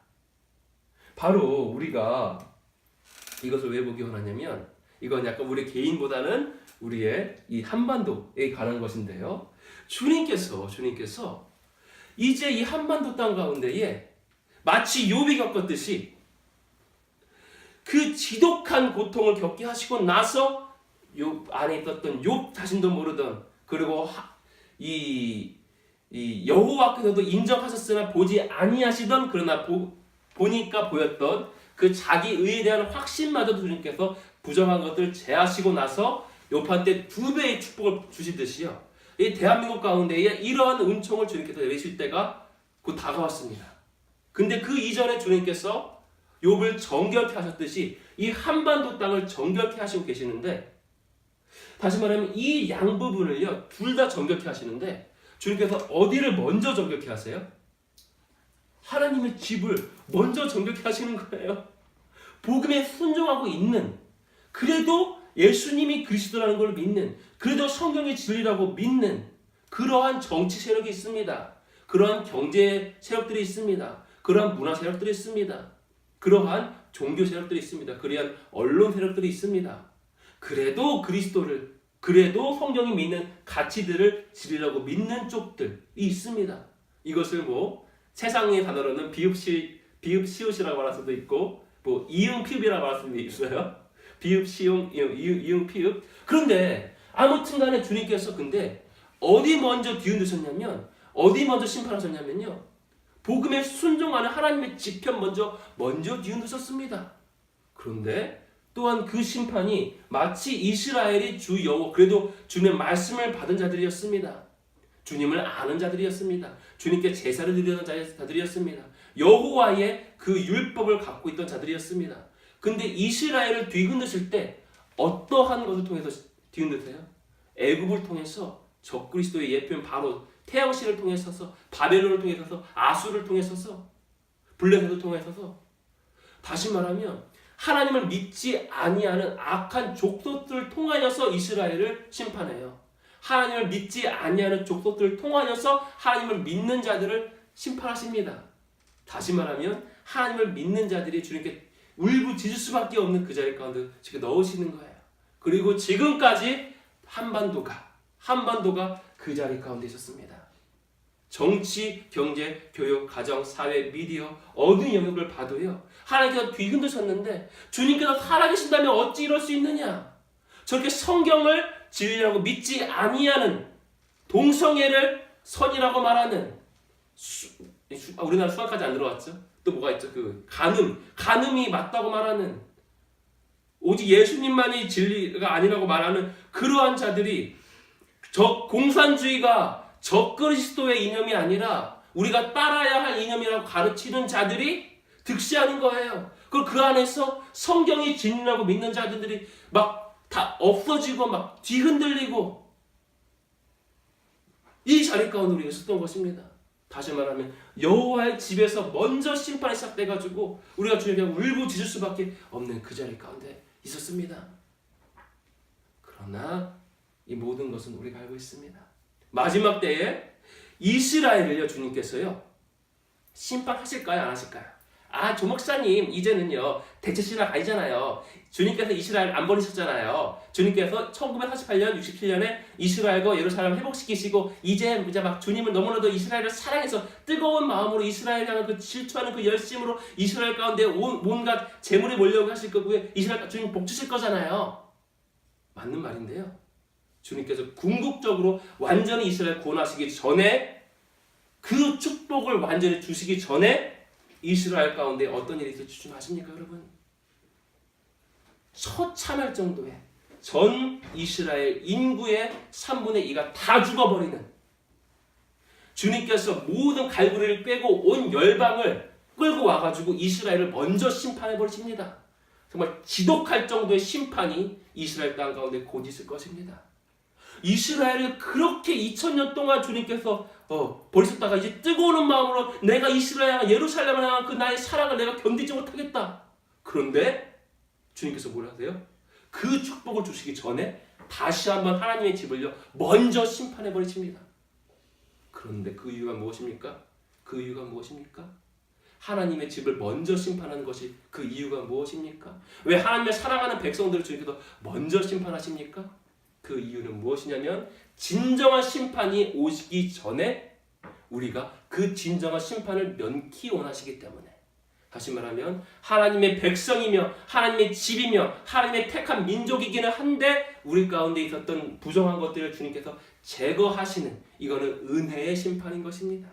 바로 우리가 이것을 왜 보기 원하냐면 이건 약간 우리 개인보다는 우리의 이 한반도에 관한 것인데요. 주님께서 이제 이 한반도 땅 가운데에 마치 욥이 겪었듯이 그 지독한 고통을 겪게 하시고 나서 욥 안에 있었던 욥 자신도 모르던 그리고 이 여호와께서도 인정하셨으나 보지 아니하시던 그러나 보니까 보였던 그 자기 의에 대한 확신마저도 주님께서 부정한 것들을 제하시고 나서 욥한테 2배의 축복을 주시듯이요. 이 대한민국 가운데에 이러한 은총을 주님께서 내리실 때가 곧 다가왔습니다. 근데 그 이전에 주님께서 욥을 정결케 하셨듯이 이 한반도 땅을 정결케 하시고 계시는데 다시 말하면 이 양 부분을요 둘 다 정결케 하시는데 주님께서 어디를 먼저 정결케 하세요? 하나님의 집을 먼저 정결케 하시는 거예요. 복음에 순종하고 있는 그래도 예수님이 그리스도라는 걸 믿는 그래도 성경의 진리라고 믿는 그러한 정치 세력이 있습니다. 그러한 경제 세력들이 있습니다. 그러한 문화 세력들이 있습니다. 그러한 종교 세력들이 있습니다. 그러한 언론 세력들이 있습니다. 그래도 그리스도를 그래도 성경이 믿는 가치들을 진리라고 믿는 쪽들이 있습니다. 이것을 세상의 단어로는 비읍시옷이라고 말할 수도 있고 이응피읍이라고 말할 수도 있어요. 비읍시용 이응피읍. 그런데 아무튼 간에 주님께서 근데 어디 먼저 뒤흔드셨냐면 어디 먼저 심판하셨냐면요. 복음에 순종하는 하나님의 지편 먼저 뒤흔드셨습니다. 그런데 또한 그 심판이 마치 이스라엘이 주 여호와 그래도 주님의 말씀을 받은 자들이었습니다. 주님을 아는 자들이었습니다. 주님께 제사를 드리던 자들이었습니다. 여호와의 그 율법을 갖고 있던 자들이었습니다. 근데 이스라엘을 뒤흔드실 때 어떠한 것을 통해서 뒤흔드세요? 애굽을 통해서 적그리스도의 예표인 바로 태양신을 통해서 바벨론을 통해서 아수를 통해서 블레셋을 통해서 다시 말하면 하나님을 믿지 아니하는 악한 족속들을 통하여서 이스라엘을 심판해요. 하나님을 믿지 아니하는 족속들을 통하여서 하나님을 믿는 자들을 심판하십니다. 다시 말하면 하나님을 믿는 자들이 주님께 울부짖을 수밖에 없는 그 자리 가운데 지금 넣으시는 거예요. 그리고 지금까지 한반도가 그 자리 가운데 있었습니다. 정치, 경제, 교육, 가정, 사회, 미디어 어느 영역을 봐도요. 하나님께서 뒤흔드셨는데 주님께서 살아계신다면 어찌 이럴 수 있느냐. 저렇게 성경을 진리라고 믿지 아니하는 동성애를 선이라고 말하는 우리나라 수학까지 안 들어왔죠? 또 뭐가 있죠? 간음이 맞다고 말하는 오직 예수님만이 진리가 아니라고 말하는 그러한 자들이 공산주의가 적그리스도의 이념이 아니라 우리가 따라야 할 이념이라고 가르치는 자들이 득세하는 거예요. 그리고 그 안에서 성경이 진리라고 믿는 자들이 막 다 없어지고 막 뒤흔들리고 이 자리 가운데 우리가 있었던 것입니다. 다시 말하면 여호와의 집에서 먼저 심판이 시작돼가지고 우리가 주님께 울부짖을 수밖에 없는 그 자리 가운데 있었습니다. 그러나 이 모든 것은 우리가 알고 있습니다. 마지막 때에 이스라엘을요 주님께서요 심판하실까요 안 하실까요? 조 목사님 이제는요 대체 신학 아니잖아요. 주님께서 이스라엘 안 버리셨잖아요. 주님께서 1948년 67년에 이스라엘과 예루살렘을 회복시키시고 이제 막 주님은 너무나도 이스라엘을 사랑해서 뜨거운 마음으로 이스라엘 향한 그 질투하는 그 열심으로 이스라엘 가운데 온갖 재물이 몰려오게 하실 거고요. 이스라엘 주님 복 주실 거잖아요. 맞는 말인데요. 주님께서 궁극적으로 완전히 이스라엘 구원하시기 전에 그 축복을 완전히 주시기 전에 이스라엘 가운데 어떤 일이 있을지 좀 아십니까 여러분? 처참할 정도의 전 이스라엘 인구의 3분의 2가 다 죽어버리는 주님께서 모든 갈고리를 꿰고 온 열방을 끌고 와가지고 이스라엘을 먼저 심판해버리십니다. 정말 지독할 정도의 심판이 이스라엘 땅 가운데 곧 있을 것입니다. 이스라엘을 그렇게 2000년 동안 주님께서 버리셨다가 이제 뜨거운 마음으로 내가 이스라엘 예루살렘을 향한 그 나의 사랑을 내가 견디지 못하겠다. 그런데 주님께서 뭐라 하세요? 그 축복을 주시기 전에 다시 한번 하나님의 집을요 먼저 심판해 버리십니다. 그런데 그 이유가 무엇입니까? 그 이유가 무엇입니까? 하나님의 집을 먼저 심판하는 것이 그 이유가 무엇입니까? 왜 하나님의 사랑하는 백성들을 주님께서 먼저 심판하십니까? 그 이유는 무엇이냐면 진정한 심판이 오시기 전에 우리가 그 진정한 심판을 면키 원하시기 때문에 다시 말하면 하나님의 백성이며 하나님의 집이며 하나님의 택한 민족이기는 한데 우리 가운데 있었던 부정한 것들을 주님께서 제거하시는 이거는 은혜의 심판인 것입니다.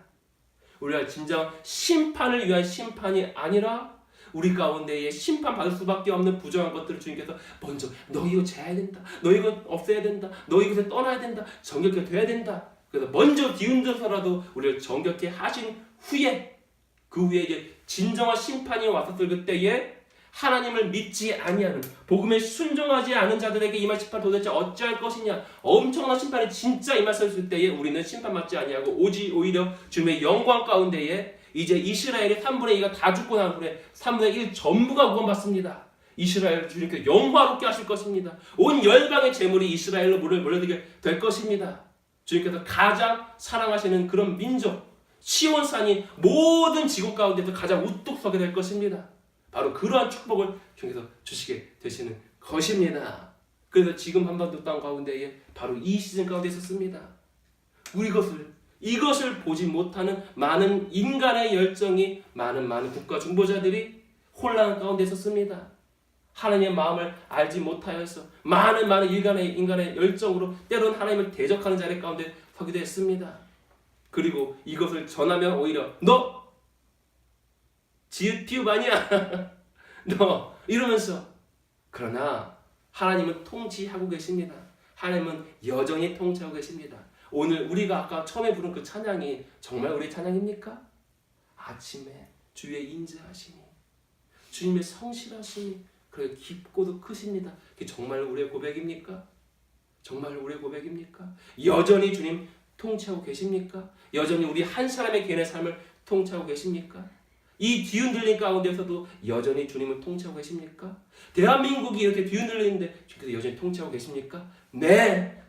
우리가 진정 심판을 위한 심판이 아니라 우리 가운데에 심판받을 수밖에 없는 부정한 것들을 주님께서 먼저 너 이거 재야 된다. 너 이거 없애야 된다. 너 이것에 떠나야 된다. 정결케 돼야 된다. 그래서 먼저 뒤흔들어서라도 우리를 정결케 하신 후에 그 후에 이제 진정한 심판이 왔었을 그때에 하나님을 믿지 아니하는 복음에 순종하지 않은 자들에게 임할 심판 도대체 어찌할 것이냐 엄청난 심판이 진짜 임했을 때에 우리는 심판받지 아니하고 오히려 주님의 영광 가운데에 이제 이스라엘의 3분의 2가 다 죽고 난 후에 3분의 1 전부가 구원받습니다. 이스라엘 주님께서 영화롭게 하실 것입니다. 온 열방의 재물이 이스라엘로 몰려들게 될 것입니다. 주님께서 가장 사랑하시는 그런 민족 시온산이 모든 지구 가운데서 가장 우뚝 서게 될 것입니다. 바로 그러한 축복을 주님께서 주시게 되시는 것입니다. 그래서 지금 한반도 땅 가운데에 바로 이 시즌 가운데 있었습니다. 이것을 보지 못하는 많은 인간의 열정이 많은 국가 중보자들이 혼란 가운데 있었습니다. 하나님의 마음을 알지 못하여서 많은 인간의 열정으로 때로는 하나님을 대적하는 자리 가운데 서기도 했습니다. 그리고 이것을 전하면 오히려 너 지읒 아니야 너 이러면서 그러나 하나님은 통치하고 계십니다. 하나님은 여전히 통치하고 계십니다. 오늘 우리가 아까 처음에 부른 그 찬양이 정말 우리의 찬양입니까? 아침에 주의 인자하심이 주님의 성실하심이 그렇게 깊고도 크십니다. 그게 정말 우리의 고백입니까? 정말 우리의 고백입니까? 여전히 주님 통치하고 계십니까? 여전히 우리 한 사람의 개인의 삶을 통치하고 계십니까? 이 뒤흔들림 가운데서도 여전히 주님을 통치하고 계십니까? 대한민국이 이렇게 뒤흔들리는데 주님께서 여전히 통치하고 계십니까? 네.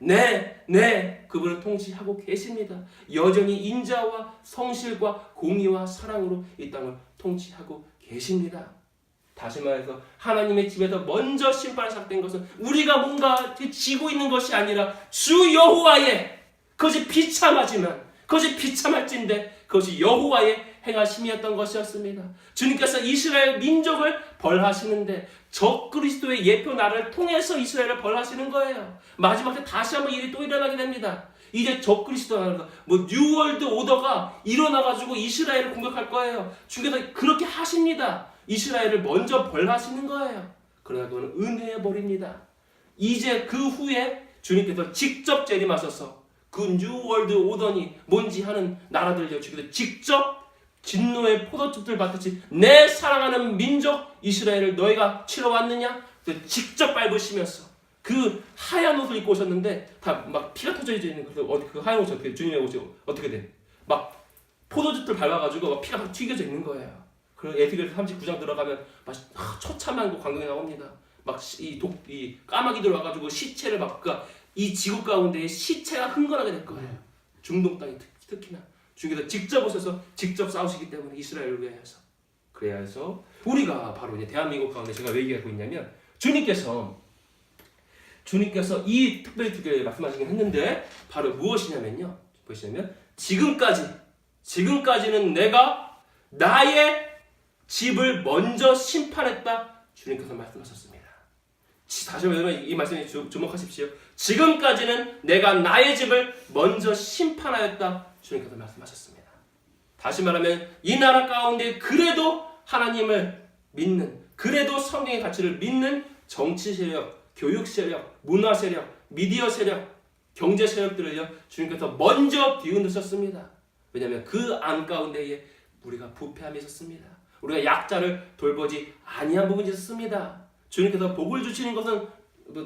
그분은 통치하고 계십니다. 여전히 인자와 성실과 공의와 사랑으로 이 땅을 통치하고 계십니다. 다시 말해서 하나님의 집에서 먼저 심판이 시작된 것은 우리가 뭔가 지고 있는 것이 아니라 주 여호와의 그것이 비참하지만 그것이 비참할진데 그것이 여호와의 행하심이었던 것이었습니다. 주님께서 이스라엘 민족을 벌하시는데 적그리스도의 예표 나라를 통해서 이스라엘을 벌하시는 거예요. 마지막 때 다시 한번 일이 또 일어나게 됩니다. 이제 적그리스도 나라가 뉴월드 오더가 일어나가지고 이스라엘을 공격할 거예요. 주님께서 그렇게 하십니다. 이스라엘을 먼저 벌하시는 거예요. 그러나 그건 은혜의 벌입니다. 이제 그 후에 주님께서 직접 재림하셔서 그 뉴월드 오더니 뭔지 하는 나라들요 주님께서 직접 진노의 포도즙들 받듯이 내 사랑하는 민족 이스라엘을 너희가 치러 왔느냐? 직접 밟으시면서 그 하얀 옷을 입고 오셨는데 다 막 피가 터져져 있는 그 하얀 옷이 어떻게 주님의 옷이 어떻게 돼? 막 포도즙들 밟아가지고 막 피가 막 튀겨져 있는 거예요. 그 에스겔서 39장 들어가면 막 처참한 그 광경이 나옵니다. 막 이 까마귀들 와가지고 시체를 막 이 지구 가운데에 시체가 흥건하게 될 거예요. 중동 땅이 특히나 주님께서 직접 오셔서 직접 싸우시기 때문에 이스라엘을 위하여서. 그래서 우리가 바로 이제 대한민국 가운데 제가 왜 얘기하고 있냐면 주님께서 이 특별히 두 개 말씀하시긴 했는데 바로 무엇이냐면요. 보시냐면 지금까지는 내가 나의 집을 먼저 심판했다. 주님께서 말씀하셨습니다. 다시 한번 이 말씀에 주목하십시오. 지금까지는 내가 나의 집을 먼저 심판하였다. 주님께서 말씀하셨습니다. 다시 말하면 이 나라 가운데 그래도 하나님을 믿는, 그래도 성경의 가치를 믿는 정치 세력, 교육 세력, 문화 세력, 미디어 세력, 경제 세력들을요 주님께서 먼저 뒤흔드셨습니다. 왜냐하면 그 안 가운데에 우리가 부패함이 있었습니다. 우리가 약자를 돌보지 아니한 부분이 있었습니다. 주님께서 복을 주시는 것은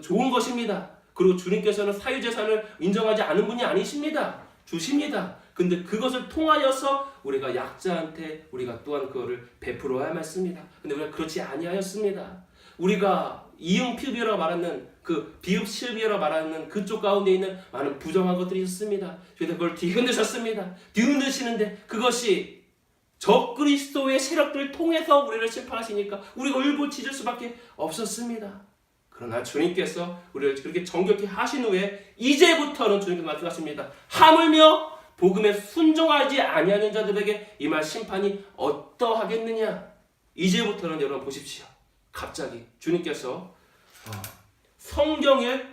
좋은 것입니다. 그리고 주님께서는 사유재산을 인정하지 않은 분이 아니십니다. 주십니다. 근데 그것을 통하여서 우리가 약자한테 우리가 또한 그거를 베풀어야만 했습니다. 근데 우리가 그렇지 아니하였습니다. 우리가 이응피비라고 말하는 그 비읍실비라고 말하는 그쪽 가운데 있는 많은 부정한 것들이 있었습니다. 그래서 그걸 뒤흔드셨습니다. 뒤흔드시는데 그것이 적그리스도의 세력들을 통해서 우리를 심판하시니까 우리가 울부짖을 수밖에 없었습니다. 그러나 주님께서 우리를 그렇게 정결케 하신 후에 이제부터는 주님께서 말씀하십니다. 하물며 복음에 순종하지 아니하는 자들에게 임할 심판이 어떠하겠느냐. 이제부터는 여러분 보십시오. 갑자기 주님께서 성경에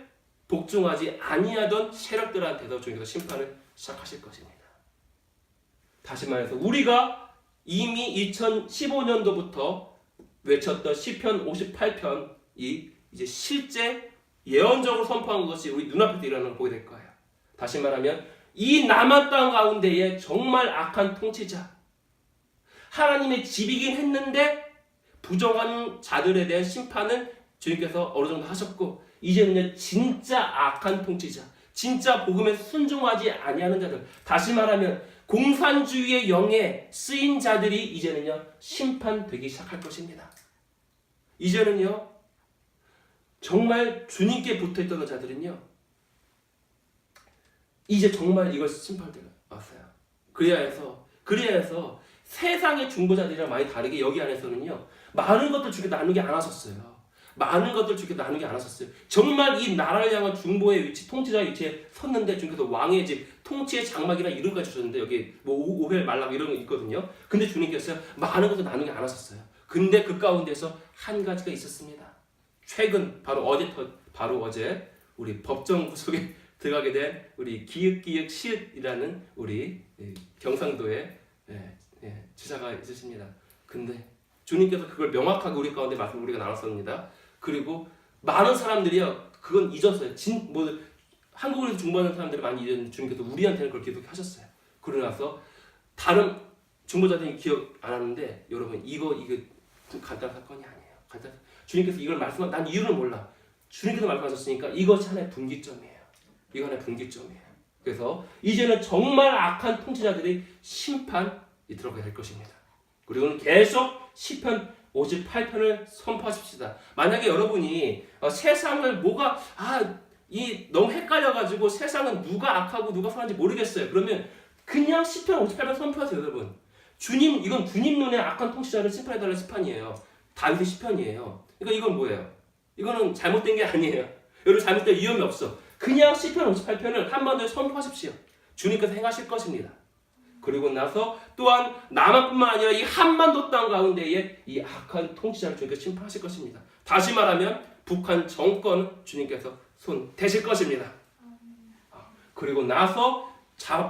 복종하지 아니하던 세력들한테도 주님께서 심판을 시작하실 것입니다. 다시 말해서 우리가 이미 2015년도부터 외쳤던 시편 58편이 이제 실제 예언적으로 선포한 것이 우리 눈앞에서 일어나는 걸 보게 될 거예요. 다시 말하면 이 남한 땅 가운데에 정말 악한 통치자, 하나님의 집이긴 했는데 부정한 자들에 대한 심판은 주님께서 어느 정도 하셨고 이제는 진짜 악한 통치자, 진짜 복음에 순종하지 아니하는 자들, 다시 말하면 공산주의의 영에 쓰인 자들이 이제는요 심판되기 시작할 것입니다. 이제는요 정말 주님께 붙어있던 자들은요 이제 정말 이걸 심판할 때가 왔어요. 그래야 해서 세상의 중보자들이랑 많이 다르게 여기 안에서는요 많은 것들 주께 나누게 안 하셨어요. 많은 것들 주께 나누게 안 하셨어요. 정말 이 나라를 향한 중보의 위치, 통치자의 위치에 섰는데 주님께서 왕의 집, 통치의 장막이나 이런 거 주셨는데 여기 뭐 오벨 말락 이런 거 있거든요. 근데 주님께서 많은 것을 나누게 안 하셨어요. 근데 그 가운데서 한 가지가 있었습니다. 최근 바로 어제 우리 법정 구속에 들어가게 된 우리 기읒 시읒이라는 우리 경상도의 지사가 있으십니다. 근데 주님께서 그걸 명확하게 우리 가운데 말씀 우리가 나눴습니다. 그리고 많은 사람들이요 그건 잊었어요. 한국에서 중보하는 사람들이 많이 잊었는데 주님께서 우리한테는 그걸 기억하셨어요. 그러고 나서 다른 중보자들이 기억 안 하는데 여러분 이거 간단한 사건이 아니에요. 주님께서 이걸 난 이유는 몰라. 주님께서 말씀하셨으니까 이것이 하나의 분기점이에요. 이거 하나의 분기점이에요. 그래서 이제는 정말 악한 통치자들이 심판이 들어가야 될 것입니다. 그리고는 계속 시편 58편을 선포하십시다. 만약에 여러분이 세상을 너무 헷갈려가지고 세상은 누가 악하고 누가 선한지 모르겠어요. 그러면 그냥 시편 58편 선포하세요, 여러분. 이건 주님 눈에 악한 통치자를 심판해달라는 시판이에요. 다윗의 시편이에요. 그러니까 이건 뭐예요? 이거는 잘못된 게 아니에요. 여러분 잘못될 위험이 없어. 그냥 시편 58편을 한 번 더 선포하십시오. 주님께서 행하실 것입니다. 그리고 나서 또한 남한뿐만 아니라 이 한반도 땅 가운데에 이 악한 통치자를 주님께서 심판하실 것입니다. 다시 말하면 북한 정권은 주님께서 손 대실 것입니다. 그리고 나서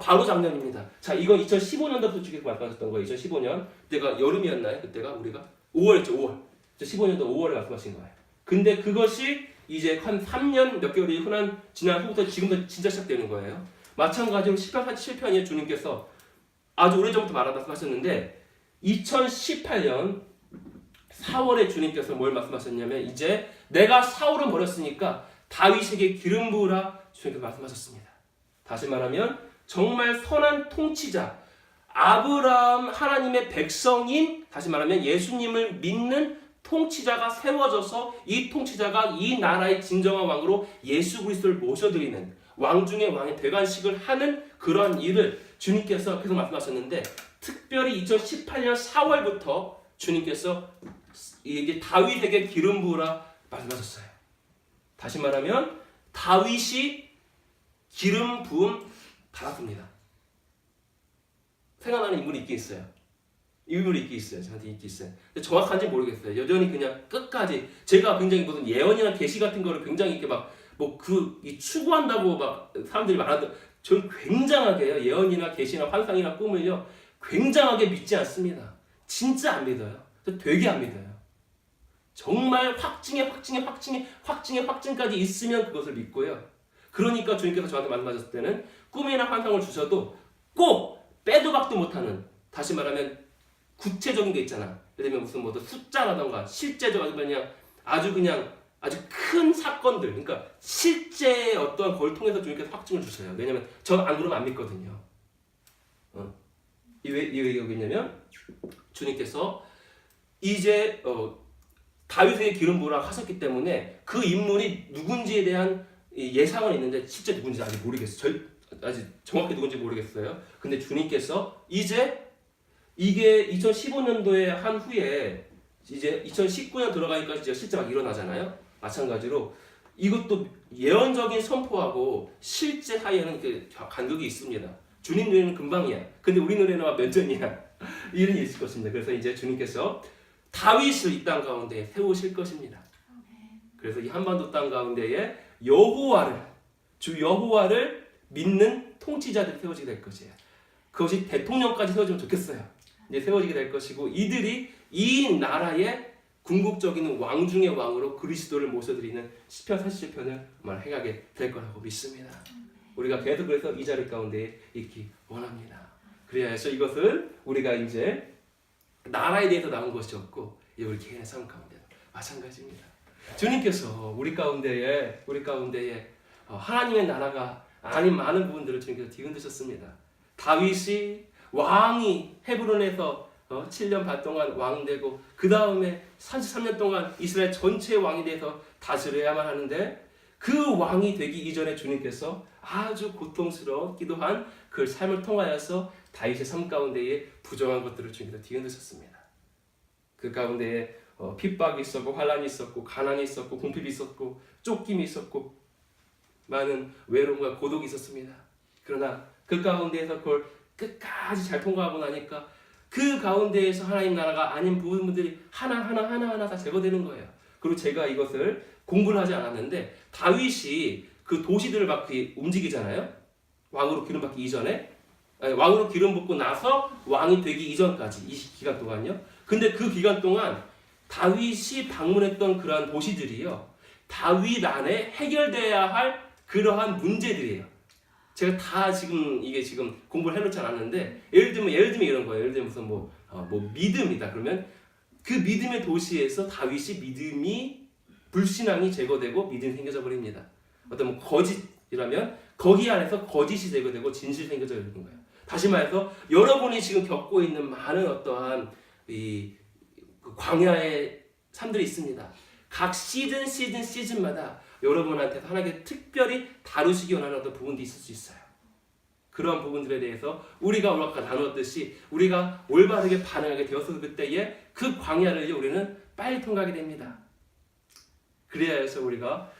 바로 작년입니다. 자, 이건 2015년도부터 주님께서 말씀하셨던 거예요. 2015년 그때가 여름이었나요? 그때가 우리가 5월이었죠. 5월. 2015년도 5월에 말씀하신 거예요. 근데 그것이 이제 한 3년 몇 개월이 지난 후부터 지금도 진짜 시작되는 거예요. 마찬가지로 17편에 주님께서 아주 오래전부터 말씀하셨는데 2018년 4월에 주님께서 뭘 말씀하셨냐면 이제 내가 사울을 버렸으니까 다윗에게 기름 부으라 주님께서 말씀하셨습니다. 다시 말하면 정말 선한 통치자 아브라함 하나님의 백성인 다시 말하면 예수님을 믿는 통치자가 세워져서 이 통치자가 이 나라의 진정한 왕으로 예수 그리스도를 모셔드리는 왕 중의 왕의 대관식을 하는 그러한 일을 주님께서 계속 말씀하셨는데, 특별히 2018년 4월부터 주님께서 이제 다윗에게 기름 부으라 말씀하셨어요. 다시 말하면 다윗이 기름 부음 받았습니다. 생각나는 인물이 있긴 있어요. 인물이 있긴 있어요. 저한테 있긴 있어요. 근데 정확한지 모르겠어요. 여전히 그냥 끝까지 제가 굉장히 무슨 예언이나 계시 같은 거를 굉장히 이렇게 막 뭐 추구한다고 막 사람들이 말하던, 저는 굉장하게요, 예언이나 계시나 환상이나 꿈을요 굉장하게 믿지 않습니다. 진짜 안 믿어요. 저 되게 안 믿어요. 정말 확증까지 있으면 그것을 믿고요. 그러니까 주님께서 저한테 말씀하셨을 때는 꿈이나 환상을 주셔도 꼭 빼도 박도 못하는, 다시 말하면 구체적인 게 있잖아. 예를 들면 무슨 뭐 숫자라던가 실제적으로 아주 큰 사건들, 그러니까 실제 어떤 걸 통해서 주님께서 확증을 주셔요. 왜냐면 저는 안 그러면 안 믿거든요. 왜 여기 있냐면 주님께서 이제 다윗에게 기름 부으라 하셨기 때문에 그 인물이 누군지에 대한 예상은 있는데 실제 누군지 아직 모르겠어요. 아직 정확히 누군지 모르겠어요. 근데 주님께서 이제 이게 2015년도에 한 후에 이제 2019년 들어가니까 이제 실제 막 일어나잖아요. 마찬가지로 이것도 예언적인 선포하고 실제 사이에는 그 간극이 있습니다. 주님 눈에는 금방이야. 근데 우리 눈에는 몇 년이야. 이런 일이 있을 것입니다. 그래서 이제 주님께서 다윗을 이 땅 가운데 세우실 것입니다. 그래서 이 한반도 땅 가운데에 주 여호와를 믿는 통치자들이 세워지게 될 것이에요. 그것이 대통령까지 세워지면 좋겠어요. 이제 세워지게 될 것이고, 이들이 이 나라의 궁극적인 왕 중의 왕으로 그리스도를 모셔드리는 시편 47편을 해가게 될 거라고 믿습니다. 우리가 계속 그래서 이 자리 가운데 있기 원합니다. 그래야 해서 이것은 우리가 이제 나라에 대해서 나온 것이 없고 우리 개인의 삶 가운데 마찬가지입니다. 주님께서 우리 가운데에 하나님의 나라가 아닌 많은 부분들을 주님께서 뒤흔드셨습니다. 다윗이 왕이 헤브론에서 7년 반 동안 왕 되고 그 다음에 33년 동안 이스라엘 전체의 왕이 돼서 다스려야만 하는데, 그 왕이 되기 이전에 주님께서 아주 고통스럽기도 한 그 삶을 통하여서 다윗의 삶 가운데에 부정한 것들을 주님께서 뒤흔드셨습니다. 그 가운데에 핍박이 있었고 환란이 있었고 가난이 있었고 궁핍이 있었고 쫓김이 있었고 많은 외로움과 고독이 있었습니다. 그러나 그 가운데에서 그걸 끝까지 잘 통과하고 나니까 그 가운데에서 하나님 나라가 아닌 부분들이 하나하나 다 제거되는 거예요. 그리고 제가 이것을 공부를 하지 않았는데, 다윗이 그 도시들을 막 움직이잖아요. 왕으로 기름 받기 이전에, 왕으로 기름 붓고 나서 왕이 되기 이전까지 이 기간 동안요. 근데 그 기간 동안 다윗이 방문했던 그러한 도시들이요, 다윗 안에 해결돼야 할 그러한 문제들이에요. 제가 다 지금 공부를 해놓지 않았는데, 예를 들면 이런 거예요. 예를 들면 무슨 뭐 믿음이다. 그러면 그 믿음의 도시에서 다윗이 불신앙이 제거되고 믿음이 생겨져 버립니다. 어떤 뭐 거짓이라면 거기 안에서 거짓이 제거되고 진실이 생겨져 있는 거예요. 다시 말해서 여러분이 지금 겪고 있는 많은 어떠한 광야의 삶들이 있습니다. 각 시즌마다 여러분한테서 하나님께 특별히 다루시기 원하는 어떤 부분도 있을 수 있어요. 그러한 부분들에 대해서 우리가 오늘 아까 나누었듯이 우리가 올바르게 반응하게 되었을 그때에 그 광야를 우리는 빨리 통과하게 됩니다. 그래야 해서 우리가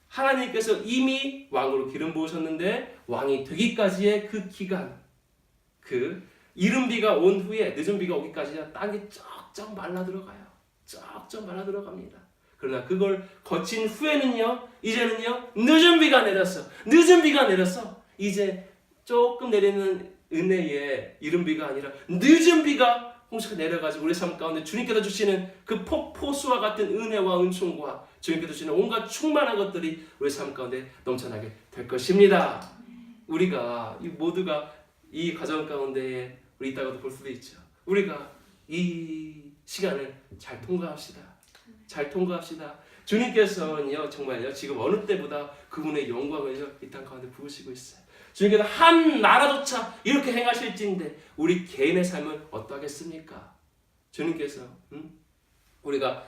하나님께서 이미 왕으로 기름 부으셨는데 왕이 되기까지의 그 기간, 그 이른 비가 온 후에 늦은 비가 오기까지 땅이 쩍쩍 말라 들어가요. 쩍쩍 말라 들어갑니다. 그러나 그걸 거친 후에는요, 이제는요, 늦은 비가 내렸어. 이제 조금 내리는 은혜의 이른 비가 아니라 늦은 비가 홍수가 내려가지고 우리 삶 가운데 주님께서 주시는 그 폭포수와 같은 은혜와 은총과 주님께서 주시는 온갖 충만한 것들이 우리 삶 가운데 넘쳐나게 될 것입니다. 우리가 모두가 이 과정 가운데 우리 있다가도 볼 수도 있죠. 우리가 이 시간을 잘 통과합시다. 주님께서는요, 정말요, 지금 어느 때보다 그분의 영광을 이 땅 가운데 부으시고 있어요. 주님께서 한 나라조차 이렇게 행하실진데 우리 개인의 삶은 어떠하겠습니까? 주님께서 우리가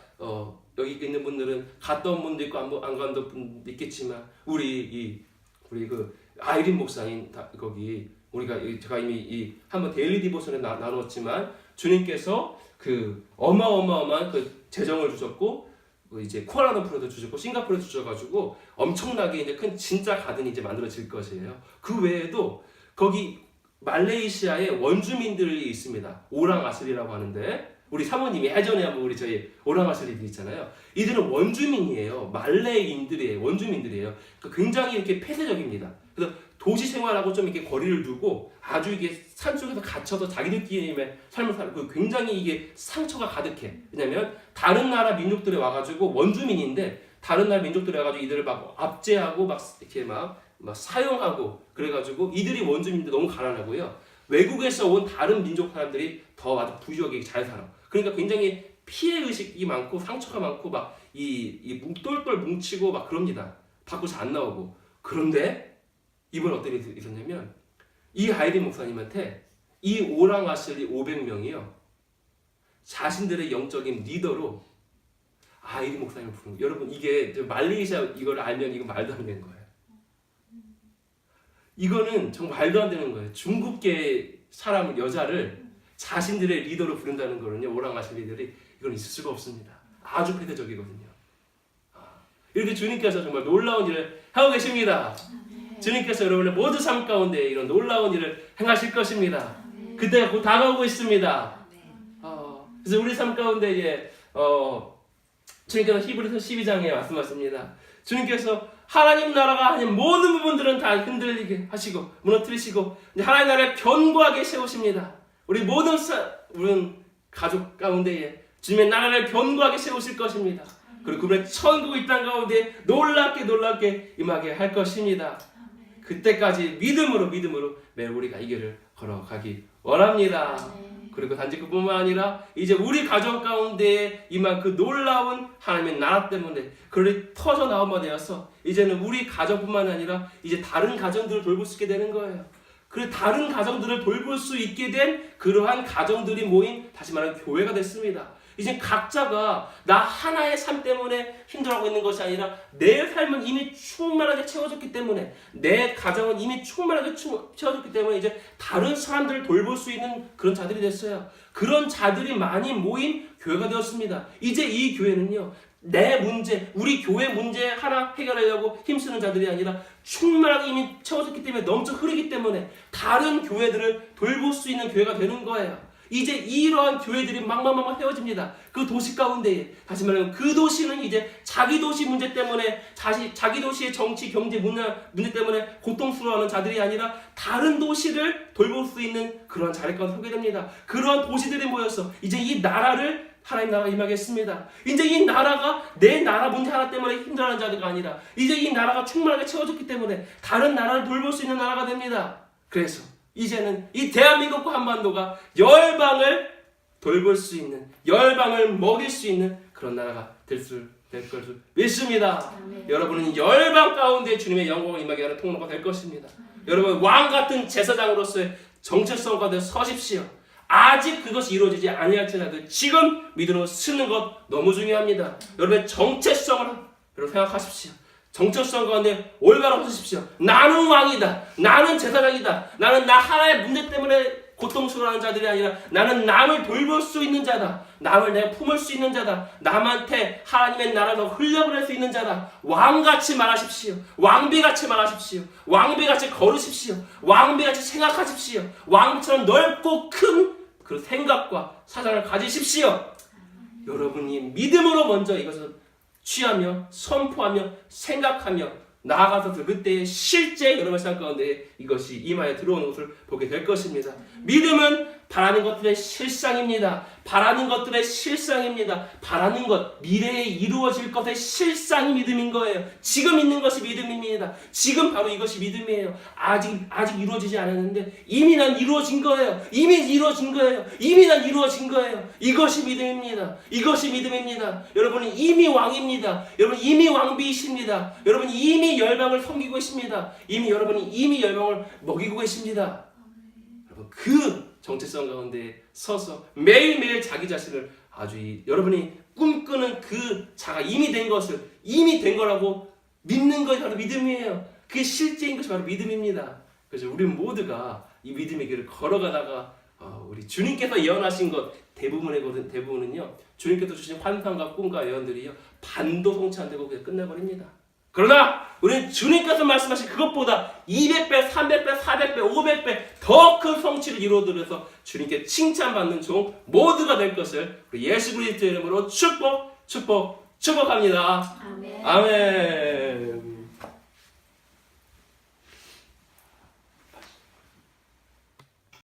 여기 있는 분들은 갔다 온 분도 있고 안 갔다 온 분도 있겠지만 우리 그 아이린 목사님 거기 우리가 제가 이미 한번 데일리 디보션에 나눴지만 주님께서 그 어마어마한 그 재정을 주셨고 이제 쿠알라룸푸르도 주셨고 싱가포르도 주셔가지고 엄청나게 이제 큰 진짜 가든이 이제 만들어질 것이에요. 그 외에도 거기 말레이시아에 원주민들이 있습니다. 오랑아슬이라고 하는데 우리 사모님이 예전에 한번 우리 저희 오랑아슬이들 있잖아요. 이들은 원주민이에요. 말레이인들이에요. 원주민들이에요. 그러니까 굉장히 이렇게 폐쇄적입니다. 그래서 도시 생활하고 좀 이렇게 거리를 두고 아주 이게 산속에서 갇혀서 자기들끼리의 삶을 살고 굉장히 이게 상처가 가득해. 왜냐면 다른 나라 민족들이 와가지고 원주민인데 다른 나라 민족들이 와가지고 이들을 막 압제하고 막 이렇게 막 사용하고 그래가지고 이들이 원주민들 너무 가난하고요. 외국에서 온 다른 민족 사람들이 더 아주 부유하게 잘 살아. 그러니까 굉장히 피해 의식이 많고 상처가 많고 막 똘똘 뭉치고 막 그럽니다. 밖으로 잘 안 나오고. 그런데 이번에 어떤 일이 있었냐면 이 아이린 목사님한테 이 오랑아슬리 500명이요. 자신들의 영적인 리더로 아이린 목사님을 부르는 거예요. 여러분 이게 말레이시아 이걸 알면 이거 말도 안 되는 거예요. 이거는 정말 말도 안 되는 거예요. 중국계 사람을 여자를 자신들의 리더로 부른다는 거는요. 오랑아슬리들이 이건 있을 수가 없습니다. 아주 폐쇄적이거든요. 이렇게 주님께서 정말 놀라운 일을 하고 계십니다. 주님께서 여러분의 모든 삶 가운데 이런 놀라운 일을 행하실 것입니다. 그때가 곧 다가오고 있습니다. 그래서 우리 삶 가운데 이제 주님께서 히브리서 12장에 말씀하십니다. 주님께서 하나님 나라가 아닌 모든 부분들은 다 흔들리게 하시고 무너뜨리시고 하나님 나라를 견고하게 세우십니다. 우리 모든 우리 가족 가운데에 주님의 나라를 견고하게 세우실 것입니다. 그리고 그분의 천국 이 땅 가운데 놀랍게 임하게 할 것입니다. 그때까지 믿음으로 매일 우리가 이 길을 걸어가기 원합니다. 그리고 단지 그뿐만 아니라 이제 우리 가정 가운데 임한 그 놀라운 하나님의 나라 때문에 그를 터져 나오게 되어서 이제는 우리 가정뿐만 아니라 이제 다른 가정들을 돌볼 수 있게 되는 거예요. 그 다른 가정들을 돌볼 수 있게 된 그러한 가정들이 모인 다시 말하면 교회가 됐습니다. 이제 각자가 나 하나의 삶 때문에 힘들어하고 있는 것이 아니라 내 삶은 이미 충만하게 채워졌기 때문에 내 가정은 이미 충만하게 채워졌기 때문에 이제 다른 사람들을 돌볼 수 있는 그런 자들이 됐어요. 그런 자들이 많이 모인 교회가 되었습니다. 이제 이 교회는요. 내 문제, 우리 교회 문제 하나 해결하려고 힘쓰는 자들이 아니라 충만하게 이미 채워졌기 때문에 넘쳐 흐르기 때문에 다른 교회들을 돌볼 수 있는 교회가 되는 거예요. 이제 이러한 교회들이 막막막 헤어집니다. 그 도시 가운데에 다시 말하면 그 도시는 이제 자기 도시 문제 때문에 자기 도시의 정치, 경제, 문제 때문에 고통스러워하는 자들이 아니라 다른 도시를 돌볼 수 있는 그러한 자리 가운데 서게 됩니다. 그러한 도시들이 모여서 이제 이 나라를 하나님 나라가 임하겠습니다. 이제 이 나라가 내 나라 문제 하나 때문에 힘들어하는 자들이 아니라 이제 이 나라가 충만하게 채워졌기 때문에 다른 나라를 돌볼 수 있는 나라가 됩니다. 그래서 이제는 이 대한민국과 한반도가 열방을 돌볼 수 있는, 열방을 먹일 수 있는 그런 나라가 될 것을 믿습니다. 여러분은 열방 가운데 주님의 영광을 임하게 하는 통로가 될 것입니다. 여러분 왕 같은 제사장으로서의 정체성 가운데 서십시오. 아직 그것이 이루어지지 아니할지라도 지금 믿음으로 쓰는 것 너무 중요합니다. 여러분의 정체성을 여러분 생각하십시오. 정체성 가운데 올바로 서십시오. 나는 왕이다. 나는 제사장이다. 나는 나 하나의 문제 때문에 고통스러워하는 자들이 아니라 나는 남을 돌볼 수 있는 자다. 남을 내가 품을 수 있는 자다. 남한테 하나님의 나라를 흘려보낼 수 있는 자다. 왕같이 말하십시오. 왕비같이 말하십시오. 왕비같이 걸으십시오. 왕비같이 생각하십시오. 왕처럼 넓고 큰 그 생각과 사상을 가지십시오. 여러분이 믿음으로 먼저 이것을 취하며 선포하며 생각하며 나아가서 그때의 실제 여러분의 삶 가운데 이것이 임하에 들어오는 것을 보게 될 것입니다. 믿음은 바라는 것들의 실상입니다. 바라는 것들의 실상입니다. 바라는 것, 미래에 이루어질 것의 실상이 믿음인 거예요. 지금 있는 것이 믿음입니다. 지금 바로 이것이 믿음이에요. 아직 이루어지지 않았는데 이미 난 이루어진 거예요. 이미 이루어진 거예요. 이미 난 이루어진 거예요. 이것이 믿음입니다. 이것이 믿음입니다. 여러분은 이미 왕입니다. 여러분 이미 왕비이십니다. 여러분 이미 열방을 섬기고 있습니다. 여러분이 이미 열방을 먹이고 계십니다. 여러분 그 정체성 가운데 서서 매일매일 자기 자신을 아주 여러분이 꿈꾸는 그 자가 이미 된 것을 이미 된 거라고 믿는 것이 바로 믿음이에요. 그게 실제인 것이 바로 믿음입니다. 그래서 우리 모두가 이 믿음의 길을 걸어가다가 우리 주님께서 예언하신 것 대부분은요 주님께서 주신 환상과 꿈과 예언들이요 반도 성취 안 되고 그냥 끝나버립니다. 그러나 우리는 주님께서 말씀하신 그것보다 200배, 300배, 400배, 500배 더 큰 성취를 이루어드려서 주님께 칭찬받는 종 모두가 될 것을 우리 예수 그리스도의 이름으로 축복합니다. 아멘. 아멘.